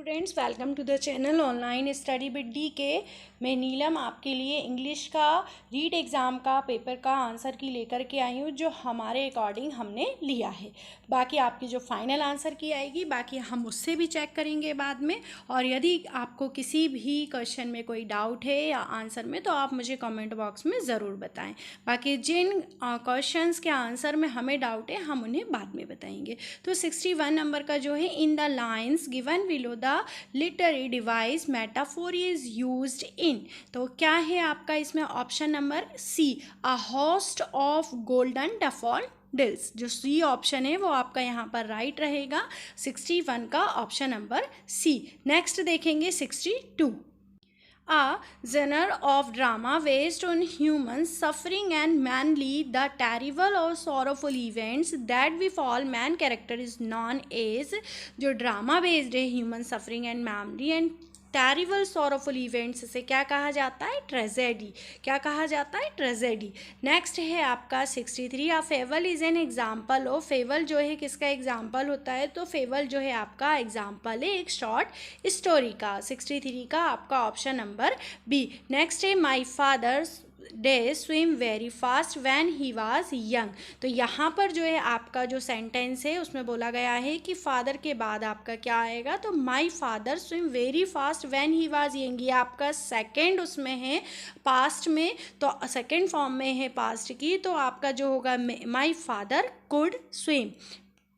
Students, welcome to the channel online study with D K. मैं नीलम आपके लिए English का रीड एग्ज़ाम का पेपर का आंसर की लेकर के आई हूँ, जो हमारे अकॉर्डिंग हमने लिया है। बाकी आपकी जो फाइनल आंसर की आएगी, बाकी हम उससे भी चेक करेंगे बाद में। और यदि आपको किसी भी क्वेश्चन में कोई डाउट है या आंसर में, तो आप मुझे कमेंट बॉक्स में ज़रूर बताएं। बाकी जिन क्वेश्चंस के आंसर में हमें डाउट है, हम उन्हें बाद में बताएंगे। तो 61 नंबर का जो है, in the lines given below the literary device metaphor is used in, तो क्या है आपका इसमें option number C, a host of golden daffodils. जो सी ऑप्शन है वो आपका यहाँ पर राइट रहेगा। 61 का ऑप्शन नंबर सी। नेक्स्ट देखेंगे 62, a genre of drama based on human suffering and mainly the terrible or sorrowful events that befall man character is known as, जो ड्रामा बेस्ड है human suffering and memory and terrible sorrowful events से क्या कहा जाता है? Tragedy. क्या कहा जाता है? ट्रेजेडी। नेक्स्ट है आपका 63, a fable is an example of, fable जो है किसका एग्जाम्पल होता है? तो फेबल जो है आपका एग्जाम्पल है एक शॉर्ट स्टोरी का। 63 का आपका ऑप्शन नंबर बी। नेक्स्ट है my father dash swim very fast when he was young. तो यहाँ पर जो है आपका जो सेंटेंस है उसमें बोला गया है कि फादर के बाद आपका क्या आएगा? तो my father swim very fast when he was young. ये आपका सेकेंड उसमें है पास्ट में, तो सेकेंड फॉर्म में है पास्ट की, तो आपका जो होगा my father could swim,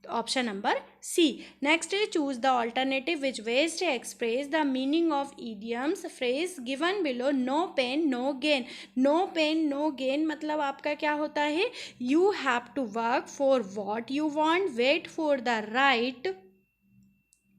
option number C. Next है choose the alternative which ways to express the meaning of idioms phrase given below. No pain no gain. No pain no gain मतलब आपका क्या होता है? You have to work for what you want, wait for the right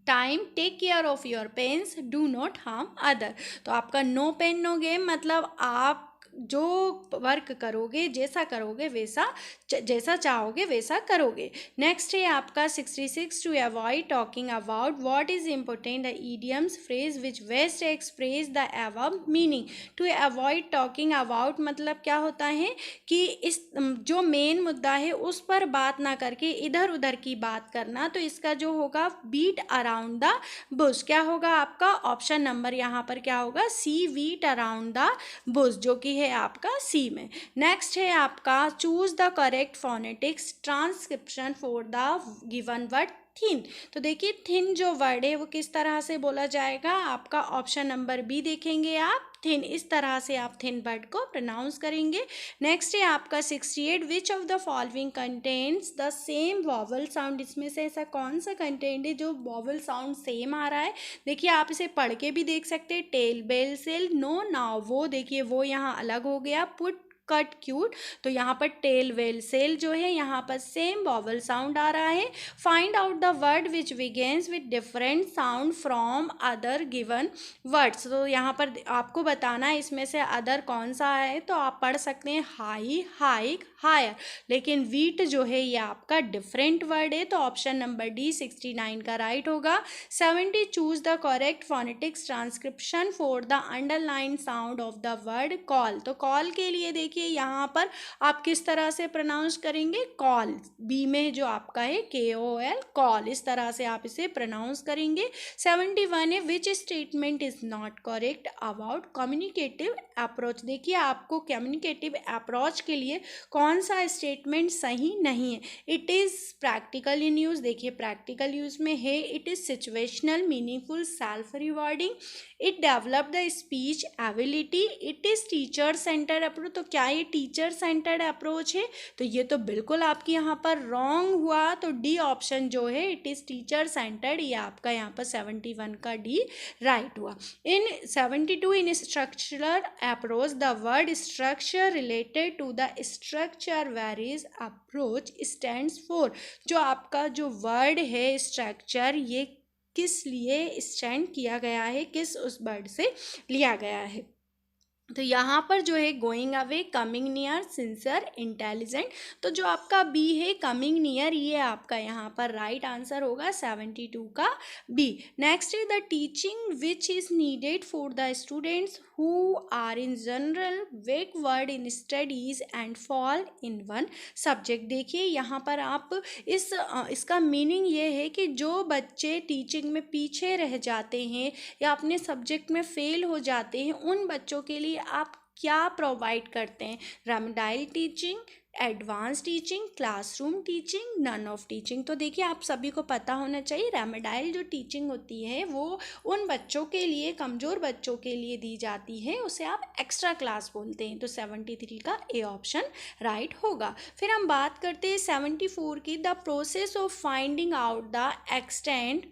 time, take care of your pains, do not harm other. तो आपका no pain no game मतलब आप जो वर्क करोगे, जैसा करोगे वैसा, जैसा चाहोगे वैसा करोगे। नेक्स्ट है आपका 66, to avoid talking about what is important the idioms phrase which best express the above meaning. To avoid talking about मतलब क्या होता है कि इस जो मेन मुद्दा है उस पर बात ना करके इधर उधर की बात करना। तो इसका जो होगा बीट अराउंड द बुश। क्या होगा आपका ऑप्शन नंबर यहाँ पर क्या होगा? सी, बीट अराउंड द बुश, जो कि है आपका सी में। नेक्स्ट है आपका choose the correct phonetics transcription for the given word thin. तो देखिए थिन जो वर्ड है वो किस तरह से बोला जाएगा? आपका ऑप्शन नंबर बी देखेंगे आप, थिन। इस तरह से आप थिन वर्ड को प्रोनाउंस करेंगे। नेक्स्ट है आपका 68, which of the following contains the same vowel sound. इसमें से ऐसा कौन सा कंटेंट है जो वॉवल साउंड सेम आ रहा है? देखिए आप इसे पढ़ के भी देख सकते हैं। Tell, bell, sell, no, now, वो देखिए वो यहाँ अलग हो गया। पुट, कट, क्यूट, तो यहाँ पर टेल, वेल, सेल जो है यहाँ पर सेम वॉवल साउंड आ रहा है। Find out the word which begins with different sound from other given words. तो यहाँ पर आपको बताना है इसमें से अदर कौन सा है। तो आप पढ़ सकते हैं हाई, हाइक, हायर, लेकिन वीट जो है ये आपका डिफरेंट वर्ड है। तो ऑप्शन नंबर डी 69 का राइट होगा। 70, choose the correct phonetics transcription for the underline sound of the word call. तो कॉल के लिए देखिए यहाँ पर आप किस तरह से प्रोनाउंस करेंगे? कॉल, बी में जो आपका है KOL, कॉल, इस तरह से आप इसे प्रोनाउंस करेंगे। 71 है which statement is not correct about communicative approach. देखिए आपको कम्युनिकेटिव अप्रोच के लिए कौन सा स्टेटमेंट सही नहीं है? It is practical in use, देखिए प्रैक्टिकल यूज़ में है। It is situational, meaningful, self rewarding, it develop the speech ability, it is teacher centred approach. तो क्या ये टीचर सेंटर्ड अप्रोच है? तो ये तो बिल्कुल आपकी यहाँ पर रॉन्ग हुआ। तो डी ऑप्शन जो है इट इज़ टीचर सेंटर्ड, ये आपका यहाँ पर 71 का डी राइट हुआ। In 72, in structural approach the word structure related to the structure varies approach stands for. जो आपका जो वर्ड है स्ट्रक्चर, ये किस लिए स्टैंड किया गया है, किस उस वर्ड से लिया गया है? तो यहाँ पर जो है going away, coming near, sincere, intelligent. तो जो आपका बी है कमिंग नियर, ये आपका यहाँ पर राइट आंसर होगा 72 का बी। नेक्स्ट है the teaching which is needed for the students who are in general backward in studies and fall in one subject. देखिए यहाँ पर आप इसका मीनिंग ये है कि जो बच्चे टीचिंग में पीछे रह जाते हैं या अपने सब्जेक्ट में फेल हो जाते हैं, उन बच्चों के लिए आप क्या प्रोवाइड करते हैं? Remedial teaching, advance teaching, classroom teaching, none of teaching. तो देखिए आप सभी को पता होना चाहिए रेमेडाइल जो टीचिंग होती है वो उन बच्चों के लिए, कमज़ोर बच्चों के लिए दी जाती है, उसे आप एक्स्ट्रा क्लास बोलते हैं। तो 73 का ए ऑप्शन राइट होगा। फिर हम बात करते हैं 74 की, the process of finding out the extent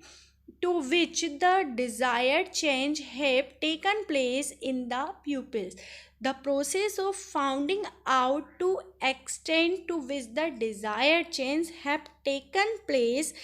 to which the desired change have taken place in the pupils. The process of finding out to extent to which the desired change have taken place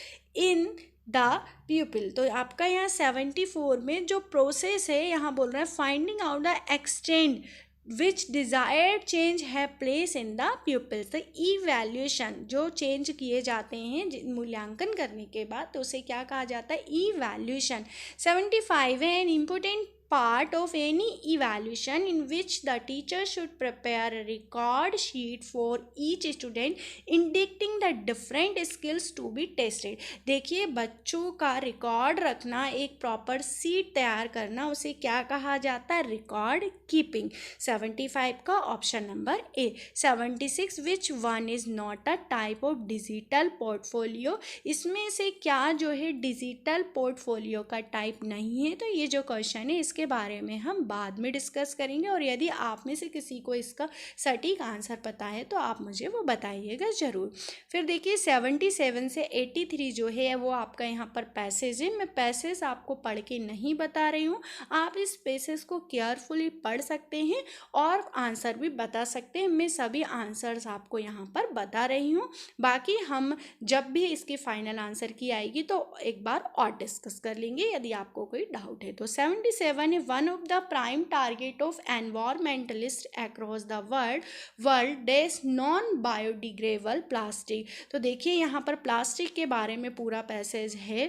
in the pupil। तो आपका यहाँ 74 में जो process है यहाँ बोल रहा है finding out the extent which desired change है प्लेस इन द प्यूपल्स। तो ईवैल्यूएशन जो चेंज किए जाते हैं मूल्यांकन करने के बाद, तो उसे क्या कहा जाता है? ईवैल्यूएशन। 75 है an important part of any evaluation in which the teacher should prepare a record sheet for each student indicating the different skills to be tested। देखिए बच्चों का रिकॉर्ड रखना, एक प्रॉपर सीट तैयार करना, उसे क्या कहा जाता है? Record keeping. 75 का option number A. 76 which one is not a type of digital portfolio. इसमें से क्या जो है डिजिटल पोर्टफोलियो का टाइप नहीं है? तो ये जो क्वेश्चन है के बारे में हम बाद में डिस्कस करेंगे, और यदि आप में से किसी को इसका सटीक आंसर पता है तो आप मुझे वो बताइएगा ज़रूर। फिर देखिए 77 से 83 जो है वो आपका यहाँ पर पैसेज है। मैं पैसेज आपको पढ़ के नहीं बता रही हूँ, आप इस पैसेज को केयरफुली पढ़ सकते हैं और आंसर भी बता सकते हैं। मैं सभी आंसर्स आपको यहाँ पर बता रही हूँ, बाकी हम जब भी इसकी फाइनल आंसर की आएगी तो एक बार और डिस्कस कर लेंगे यदि आपको कोई डाउट है। तो 77 one of the prime target of environmentalists across the world is non-biodegradable plastic। तो देखिए यहाँ पर प्लास्टिक के बारे में पूरा पैसेज है।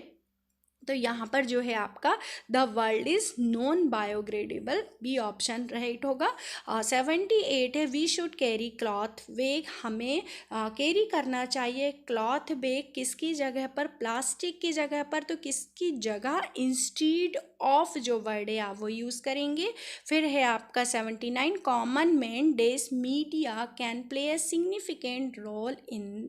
तो यहाँ पर जो है आपका the world is non biodegradable, B option right होगा। 78 है we should carry cloth bag. हमें कैरी करना चाहिए क्लॉथ बैग किसकी जगह पर? प्लास्टिक की जगह पर। तो किसकी जगह? इंस्टीड ऑफ जो वर्ड है आप वो यूज़ करेंगे। फिर है आपका 79 common man dash media can play a significant role in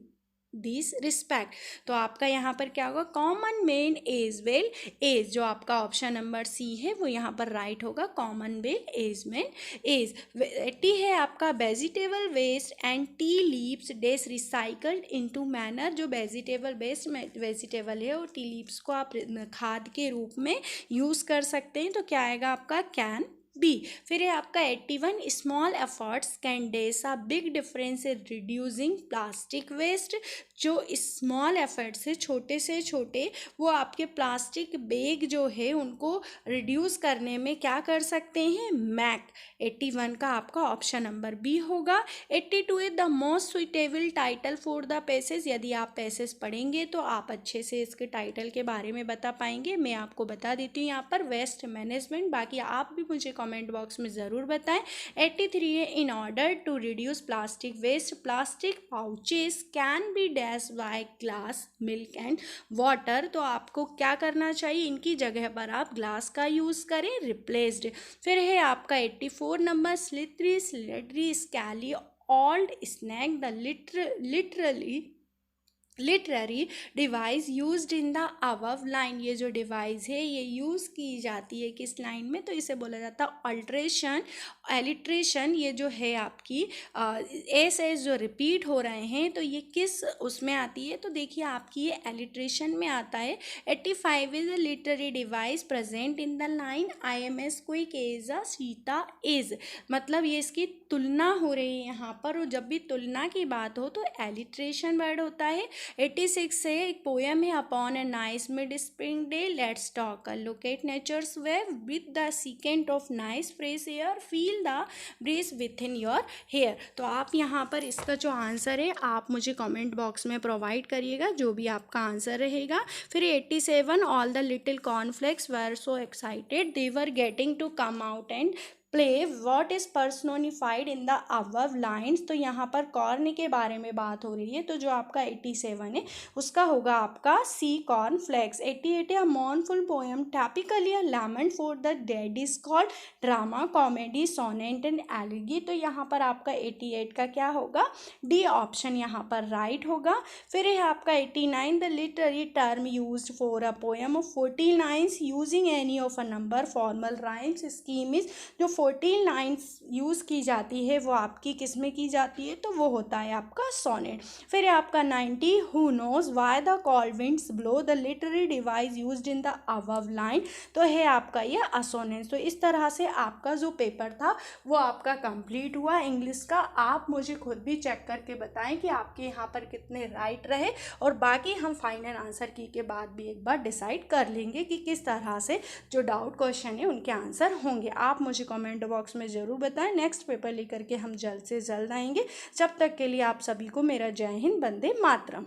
this respect. तो आपका यहाँ पर क्या होगा? Common man as well as, जो आपका ऑप्शन नंबर सी है वो यहाँ पर राइट होगा, common well as man as. 80 है आपका vegetable waste and tea leaves dash recycled into manure. जो वेजिटेबल वेस्ट वेजिटेबल है और टी लीव्स को आप खाद के रूप में यूज़ कर सकते हैं। तो क्या आएगा आपका? Can be. फिर है आपका 81 small efforts can dash a big difference in reducing plastic waste. जो स्मॉल एफर्ट्स है, छोटे से छोटे, वो आपके प्लास्टिक बैग जो है उनको रिड्यूस करने में क्या कर सकते हैं? मैक। 81 का आपका ऑप्शन नंबर बी होगा। 82 is the most suitable title for the passage. यदि आप पैसेज पढ़ेंगे तो आप अच्छे से इसके टाइटल के बारे में बता पाएंगे। मैं आपको बता देती हूँ यहाँ पर वेस्ट मैनेजमेंट, बाकी आप भी मुझे कमेंट बॉक्स में ज़रूर बताएं। 83 है in order to reduce plastic waste plastic pouches can be dash by glass milk and water. तो आपको क्या करना चाहिए? इनकी जगह पर आप ग्लास का यूज़ करें, रिप्लेस्ड। फिर है आपका 84 number slithery scaly old snake the literary device used in the above line. ये जो डिवाइस है ये यूज़ की जाती है किस लाइन में? तो इसे बोला जाता है अल्ट्रेशन एलिट्रेशन। ये जो है आपकी एस जो रिपीट हो रहे हैं तो ये किस उसमें आती है? तो देखिए आपकी ये एलिट्रेशन में आता है। 85 is a literary device present in the line I am as quick as a cheetah is. मतलब ये इसकी तुलना हो रही है यहाँ पर, और जब भी तुलना की बात हो तो एलिट्रेशन वर्ड होता है। 86 से एक पोएम है, upon a nice mid spring day let's talk locate nature's wave with the scent of nice fresh air feel the breeze within your hair. तो आप यहाँ पर इसका जो आंसर है आप मुझे कमेंट बॉक्स में प्रोवाइड करिएगा जो भी आपका आंसर रहेगा। फिर 87 all the little cornflakes were so excited they were getting to come out and play what is personified in the above lines. तो यहाँ पर कॉर्न के बारे में बात हो रही है, तो जो आपका 87 है उसका होगा आपका C cornflakes. 88 a mournful poem typically a lament for the dead is called drama comedy sonnet and elegy. तो यहाँ पर आपका 88 का क्या होगा, डी ऑप्शन यहाँ पर राइट होगा। फिर है आपका 89 the literary term used for a poem of 14 lines using any of a number formal rhymes scheme is. जो 14 लाइन्स यूज़ की जाती है वो आपकी किस में की जाती है, तो वो होता है आपका सोनेट। फिर है आपका 90 who knows why the cold winds blow the literary device used in the above line. तो है आपका ये असोनेंस। तो इस तरह से आपका जो पेपर था वो आपका कंप्लीट हुआ इंग्लिश का। आप मुझे खुद भी चेक करके बताएं कि आपके यहाँ पर कितने राइट रहे, और बाकी हम फाइनल आंसर की के बाद भी एक बार डिसाइड कर लेंगे कि किस तरह से जो डाउट क्वेश्चन है उनके आंसर होंगे। आप मुझे कमेंट बॉक्स में ज़रूर बताएं। नेक्स्ट पेपर लेकर के हम जल्द से जल्द आएंगे। जब तक के लिए आप सभी को मेरा जय हिंद, वंदे मातरम।